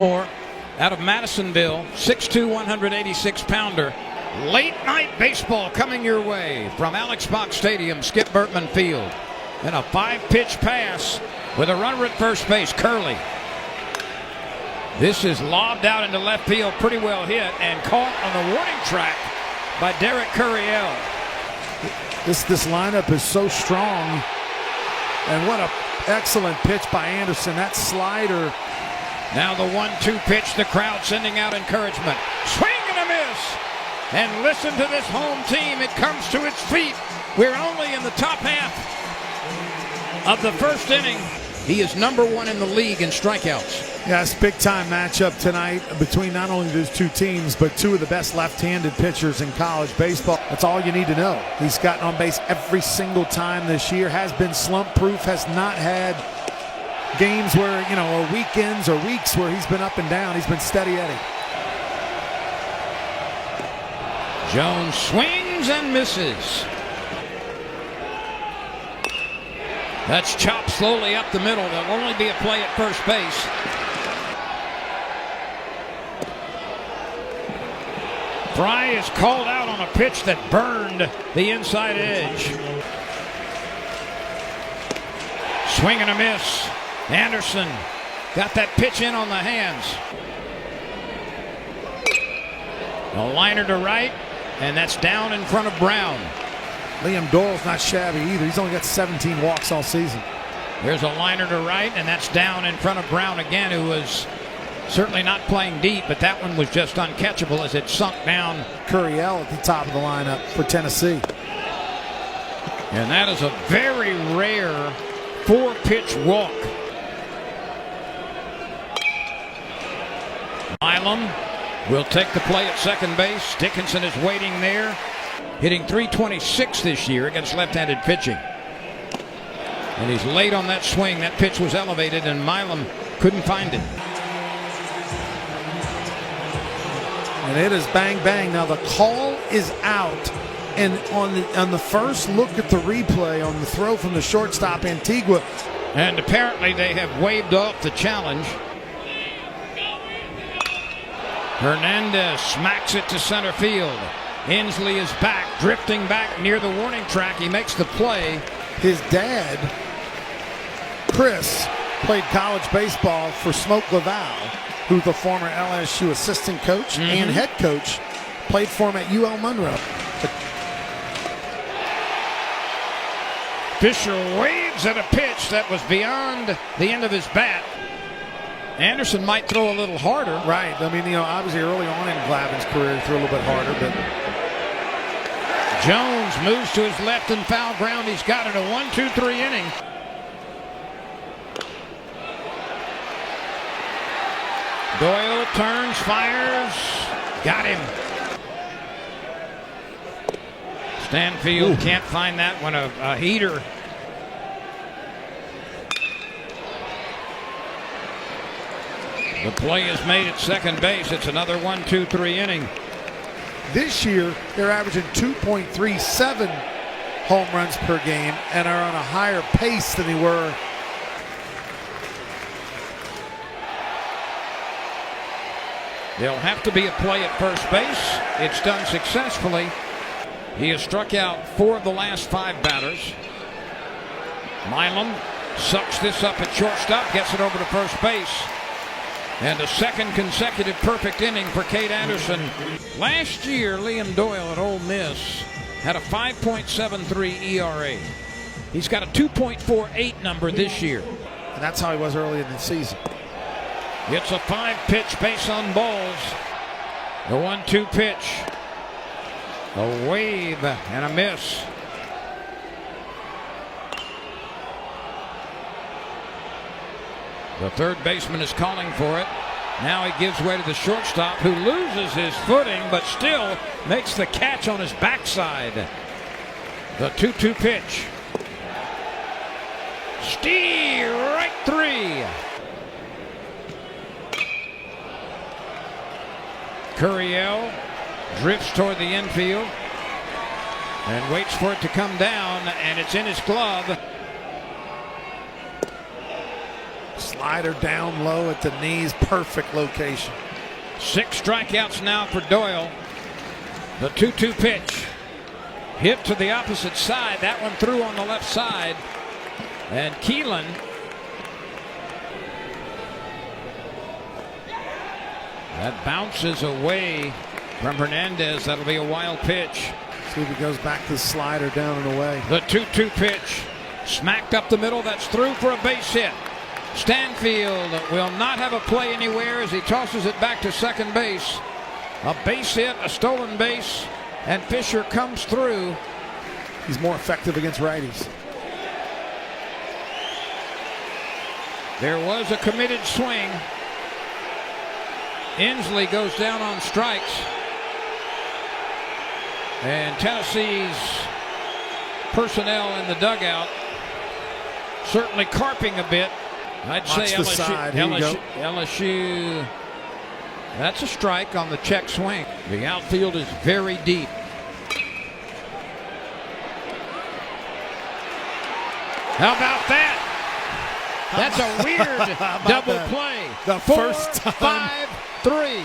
Out of Madisonville, 6'2", 186-pounder. Late night baseball coming your way from Alex Box Stadium, Skip Bertman Field. And a 5-pitch pass with a runner at first base, Curley. This is lobbed out into left field, pretty well hit, and caught on the warning track by Derek Curiel. This lineup is so strong, and what an excellent pitch by Anderson. That slider. Now the 1-2 pitch, the crowd sending out encouragement. Swing and a miss. And listen to this home team. It comes to its feet. We're only in the top half of the first inning. He is #1 in the league in strikeouts. Yeah, it's a big-time matchup tonight between not only those two teams, but two of the best left-handed pitchers in college baseball. That's all you need to know. He's gotten on base every single time this year, has been slump-proof, has not had games where, or weekends or weeks where he's been up and down. He's been steady Eddie. Jones swings and misses. That's chopped slowly up the middle. There'll only be a play at first base. Fry is called out on a pitch that burned the inside edge. Swing and a miss. Anderson got that pitch in on the hands. A liner to right, and that's down in front of Brown. Liam Doyle's not shabby either. He's only got 17 walks all season. There's a liner to right, and that's down in front of Brown again, who was certainly not playing deep, but that one was just uncatchable as it sunk down. Curiel at the top of the lineup for Tennessee. And that is a very rare 4-pitch walk. Milam will take the play at second base. Dickinson is waiting there. Hitting .326 this year against left-handed pitching. And he's late on that swing. That pitch was elevated and Milam couldn't find it. And it is bang bang. Now the call is out. And on the first look at the replay on the throw from the shortstop Antigua. And apparently they have waved off the challenge. Hernandez smacks it to center field. Inslee is back, drifting back near the warning track. He makes the play. His dad, Chris, played college baseball for Smoke Laval, who's the former LSU assistant coach and head coach. Played for him at UL Monroe. Fisher waves at a pitch that was beyond the end of his bat. Anderson might throw a little harder. Right. I mean, obviously early on in Glavin's career, he threw a little bit harder, but Jones moves to his left and foul ground. He's got it, a 1-2-3 inning. Doyle turns, fires, got him. Stanfield can't find that one, a heater. The play is made at second base. It's another 1-2-3 inning. This year, they're averaging 2.37 home runs per game and are on a higher pace than they were. There'll have to be a play at first base. It's done successfully. He has struck out 4 of the last 5 batters. Milam sucks this up at shortstop, gets it over to first base. And a second consecutive perfect inning for Cade Anderson. Last year, Liam Doyle at Ole Miss had a 5.73 ERA. He's got a 2.48 number this year. And that's how he was early in the season. It's a 5-pitch base on balls. The 1-2 pitch. A wave and a miss. The third baseman is calling for it. Now he gives way to the shortstop, who loses his footing but still makes the catch on his backside. The 2-2 pitch. Steer right 3. Curiel drifts toward the infield and waits for it to come down, and it's in his glove. Slider down low at the knees, perfect location. 6 strikeouts now for Doyle. The 2-2 pitch. Hit to the opposite side. That one through on the left side. And Keelan that bounces away from Hernandez. That'll be a wild pitch. See if he goes back to the slider down and away. The 2-2 pitch. Smacked up the middle. That's through for a base hit. Stanfield will not have a play anywhere as he tosses it back to second base. A base hit, a stolen base, and Fisher comes through. He's more effective against righties. There was a committed swing. Inslee goes down on strikes. And Tennessee's personnel in the dugout certainly carping a bit. I'd say LSU. That's a strike on the check swing. The outfield is very deep. How about that? That's a weird double play. The first time. 5-3.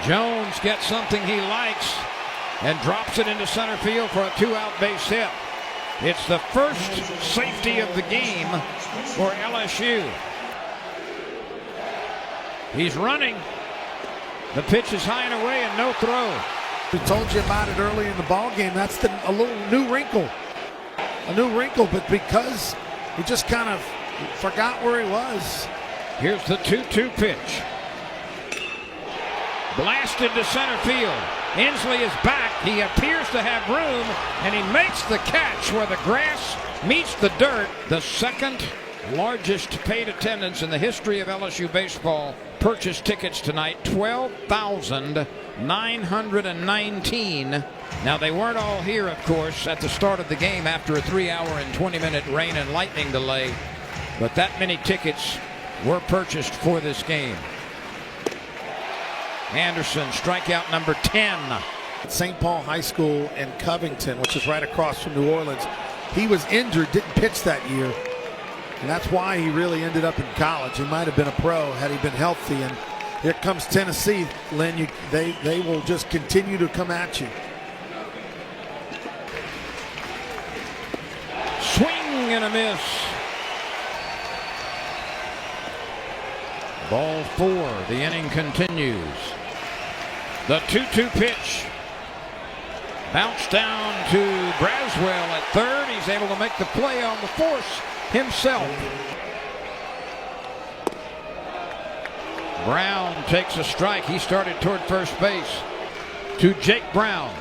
Jones gets something he likes and drops it into center field for a 2-out base hit. It's the first safety of the game for LSU. He's running. The pitch is high and away and no throw. We told you about it early in the ball game. That's a little new wrinkle. A new wrinkle, but because he just kind of forgot where he was. Here's the 2-2 pitch. Blasted to center field. Inslee is back. He appears to have room, and he makes the catch where the grass meets the dirt. The second largest paid attendance in the history of LSU baseball purchased tickets tonight, 12,919. Now, they weren't all here, of course, at the start of the game after a 3-hour and 20-minute rain and lightning delay, but that many tickets were purchased for this game. Anderson, strikeout number 10. St. Paul High School in Covington, which is right across from New Orleans. He was injured, didn't pitch that year, and that's why he really ended up in college. He might have been a pro had he been healthy. And here comes Tennessee, Lynn. They will just continue to come at you. Swing and a miss. Ball 4. The inning continues. The 2-2 pitch. Bounce down to Braswell at third. He's able to make the play on the force himself. Brown takes a strike. He started toward first base. To Jake Brown.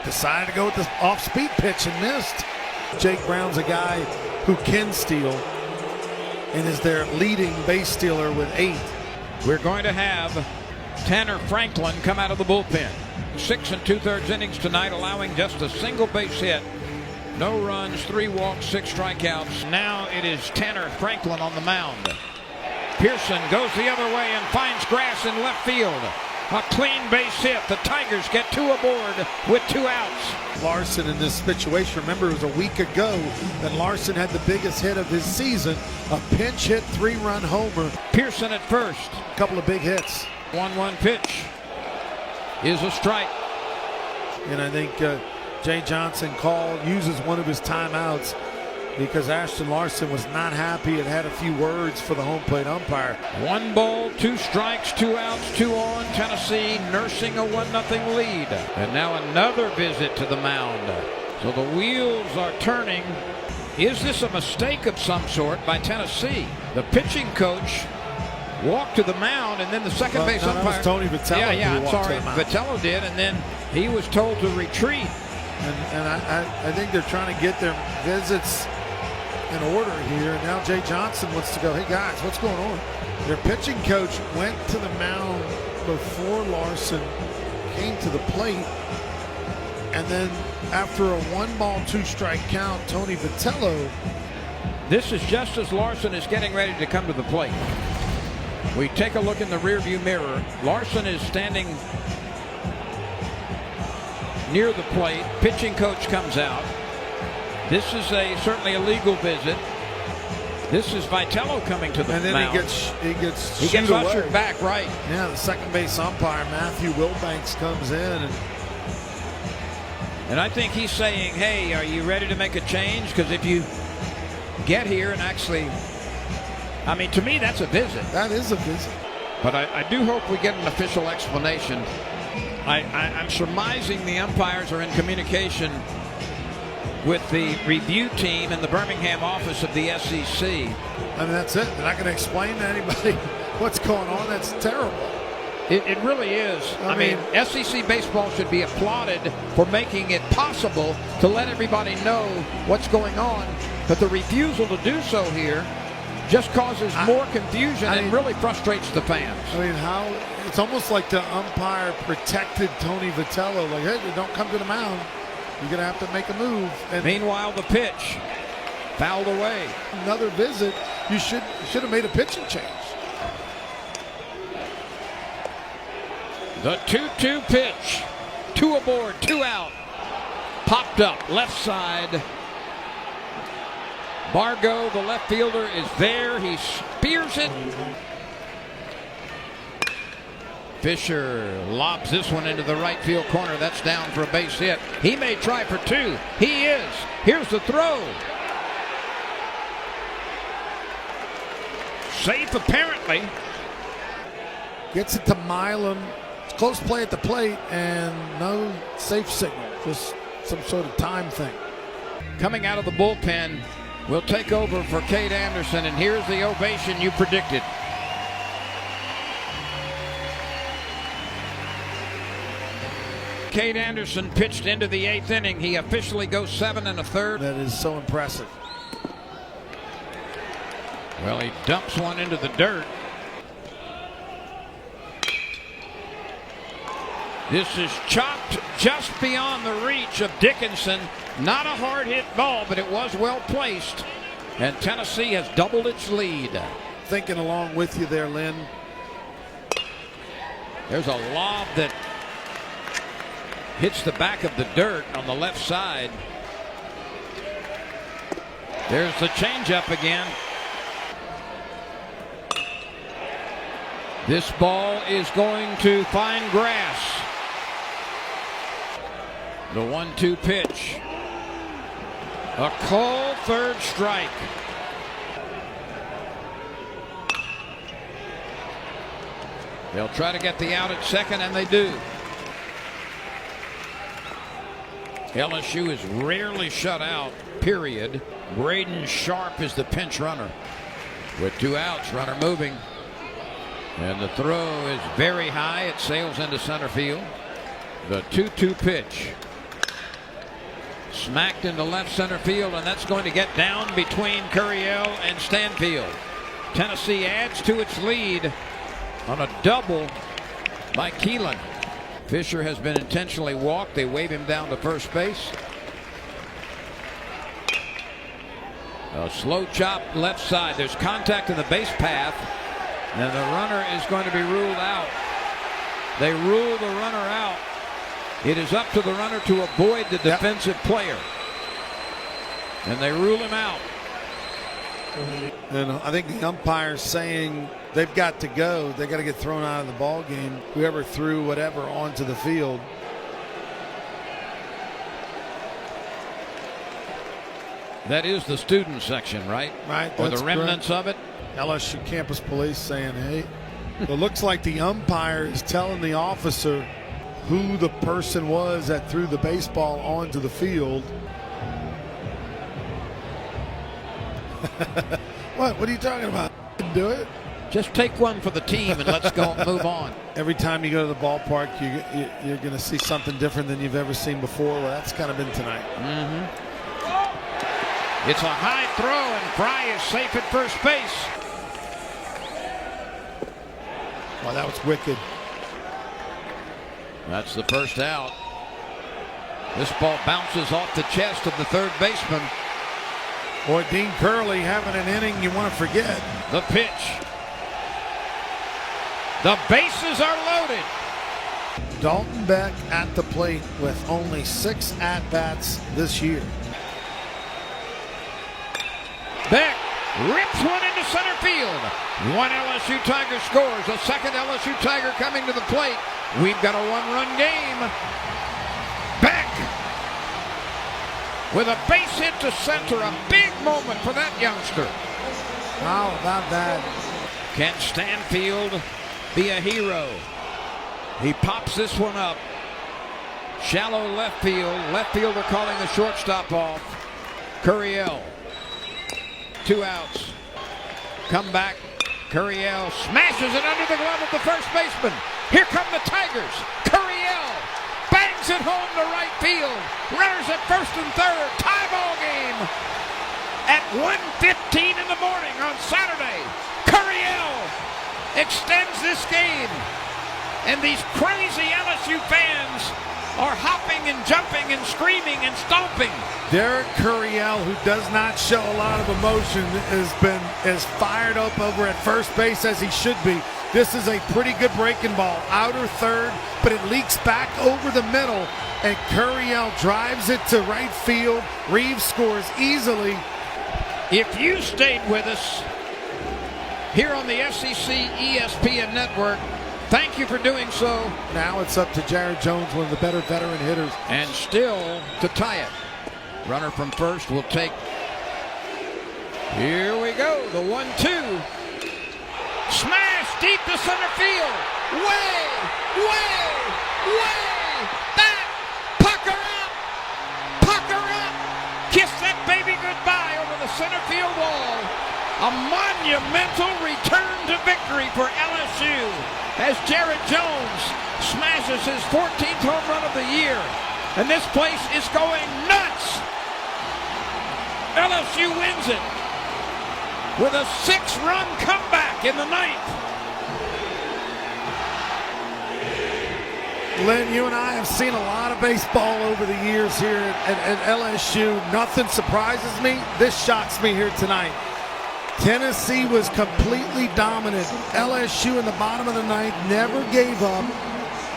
Decided to go with the off-speed pitch and missed. Jake Brown's a guy who can steal and is their leading base stealer with 8. We're going to have Tanner Franklin come out of the bullpen. 6 2/3 innings tonight, allowing just a single base hit. No runs, 3 walks, 6 strikeouts. Now it is Tanner Franklin on the mound. Pearson goes the other way and finds grass in left field. A clean base hit. The Tigers get 2 aboard with 2 outs. Larson in this situation, remember it was a week ago that Larson had the biggest hit of his season. A pinch hit 3-run homer. Pearson at first. A couple of big hits. 1-1 pitch is a strike. And I think Jay Johnson uses one of his timeouts because Ashton Larson was not happy and had a few words for the home plate umpire. 1 ball, 2 strikes, 2 outs, 2 on. Tennessee nursing a 1-0 lead. And now another visit to the mound. So the wheels are turning. Is this a mistake of some sort by Tennessee? The pitching coach walked to the mound, and then the second base umpire. That was Tony Vitello. I'm sorry, Vitello did, and then he was told to retreat. And I think they're trying to get their visits in order here. And now Jay Johnson wants to go, hey guys, what's going on? Their pitching coach went to the mound before Larson came to the plate. And then after a 1 ball, 2 strike count, Tony Vitello. This is just as Larson is getting ready to come to the plate. We take a look in the rearview mirror. Larson is standing near the plate. Pitching coach comes out. This is certainly a legal visit. This is Vitello coming to the and then mound. he gets ushered away. back, right? Yeah, the second base umpire Matthew Wilbanks comes in, and I think he's saying, "Hey, are you ready to make a change? Because if you get here and actually, I mean, to me, that's a visit. That is a visit. But I do hope we get an official explanation. I'm surmising the umpires are in communication with the review team in the Birmingham office of the SEC. I mean, that's it. They're not going to explain to anybody what's going on. That's terrible. It really is. I mean, SEC baseball should be applauded for making it possible to let everybody know what's going on. But the refusal to do so here just causes more confusion and really frustrates the fans. I mean, it's almost like the umpire protected Tony Vitello. Like, hey, don't come to the mound. You're going to have to make a move. And meanwhile, the pitch fouled away. Another visit. You should have made a pitching change. The 2-2 pitch. 2 aboard, 2 out. Popped up, left side. Bargo, the left fielder, is there. He spears it. Fisher lobs this one into the right field corner. That's down for a base hit. He may try for 2. He is. Here's the throw. Safe, apparently. Gets it to Milam. It's close play at the plate and no safe signal. Just some sort of time thing. Coming out of the bullpen will take over for Cade Anderson, and here's the ovation you predicted. Cade Anderson pitched into the 8th inning. He officially goes 7 1/3. That is so impressive. Well, he dumps one into the dirt. This is chopped just beyond the reach of Dickinson. Not a hard hit ball, but it was well placed. And Tennessee has doubled its lead. Thinking along with you there, Lynn. There's a lob that hits the back of the dirt on the left side. There's the changeup again. This ball is going to find grass. The 1-2 pitch. A cold third strike. They'll try to get the out at second, and they do. LSU is rarely shut out, period. Braden Sharp is the pinch runner. With 2 outs, runner moving. And the throw is very high. It sails into center field. The 2-2 pitch. Smacked into left center field, and that's going to get down between Curiel and Stanfield. Tennessee adds to its lead on a double by Keelan. Fisher has been intentionally walked. They wave him down to first base. A slow chop left side. There's contact in the base path, and the runner is going to be ruled out. They rule the runner out. It is up to the runner to avoid the defensive player, and they rule him out. And I think the umpire's saying they've got to go. They got to get thrown out of the ball game. Whoever threw whatever onto the field. That is the student section, right? Right. Or the remnants of it. LSU campus police saying, hey. It looks like the umpire is telling the officer who the person was that threw the baseball onto the field. What are you talking about? Do it. Just take one for the team and let's go move on. Every time you go to the ballpark, you're going to see something different than you've ever seen before. Well, that's kind of been tonight. It's a high throw, and Fry is safe at first base. Well, that was wicked. That's the first out. This ball bounces off the chest of the third baseman. Boy, Dean Curley having an inning you want to forget. The pitch. The bases are loaded. Dalton Beck at the plate with only 6 at-bats this year. Beck rips one into center field. One LSU Tiger scores. A second LSU Tiger coming to the plate. We've got a one-run game. Beck with a base hit to center. A big moment for that youngster. How about that? Can Stanfield be a hero? He pops this one up. Shallow left field. Left fielder calling the shortstop off. Curriel. 2 outs. Come back. Curriel smashes it under the glove of the first baseman. Here come the Tigers. Curriel bangs it home to right field. Runners at first and third. Tie ball game. At 1:15 in the morning on Saturday, Curriel extends this game. And these crazy LSU fans are hopping and jumping and screaming and stomping. Derek Curriel, who does not show a lot of emotion, has been as fired up over at first base as he should be. This is a pretty good breaking ball. Outer third, but it leaks back over the middle, and Curriel drives it to right field. Reeves scores easily. If you stayed with us here on the SEC ESPN network, thank you for doing so. Now it's up to Jared Jones, one of the better veteran hitters. And still to tie it. Runner from first will take. Here we go. The 1-2. Smash deep to center field. Way, way, way back. Pucker up. Pucker up. Kiss that baby goodbye over the center field wall. A monumental return to victory for LSU as Jared Jones smashes his 14th home run of the year. And this place is going nuts. LSU wins it with a 6-run comeback in the ninth. Lynn, you and I have seen a lot of baseball over the years here at LSU. Nothing surprises me. This shocks me here tonight. Tennessee was completely dominant. LSU in the bottom of the ninth never gave up.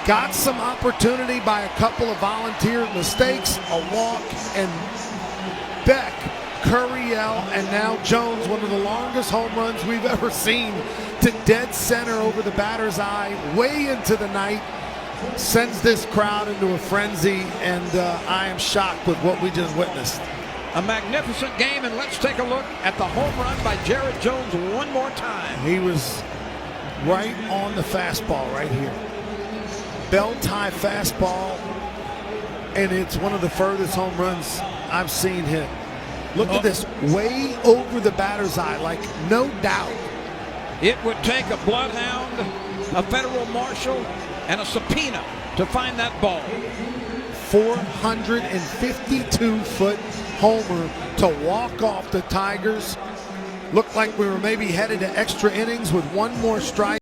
Got some opportunity by a couple of volunteer mistakes, a walk, and Beck, Curriel, and now Jones, one of the longest home runs we've ever seen, to dead center over the batter's eye, way into the night, sends this crowd into a frenzy, and I am shocked with what we just witnessed. A magnificent game, and let's take a look at the home run by Jared Jones one more time. He was right on the fastball right here. Bell-tie fastball, and it's one of the furthest home runs I've seen hit. Look at this, way over the batter's eye, like no doubt. It would take a bloodhound, a federal marshal, and a subpoena to find that ball. 452-foot homer to walk off the Tigers. Looked like we were maybe headed to extra innings with one more strike.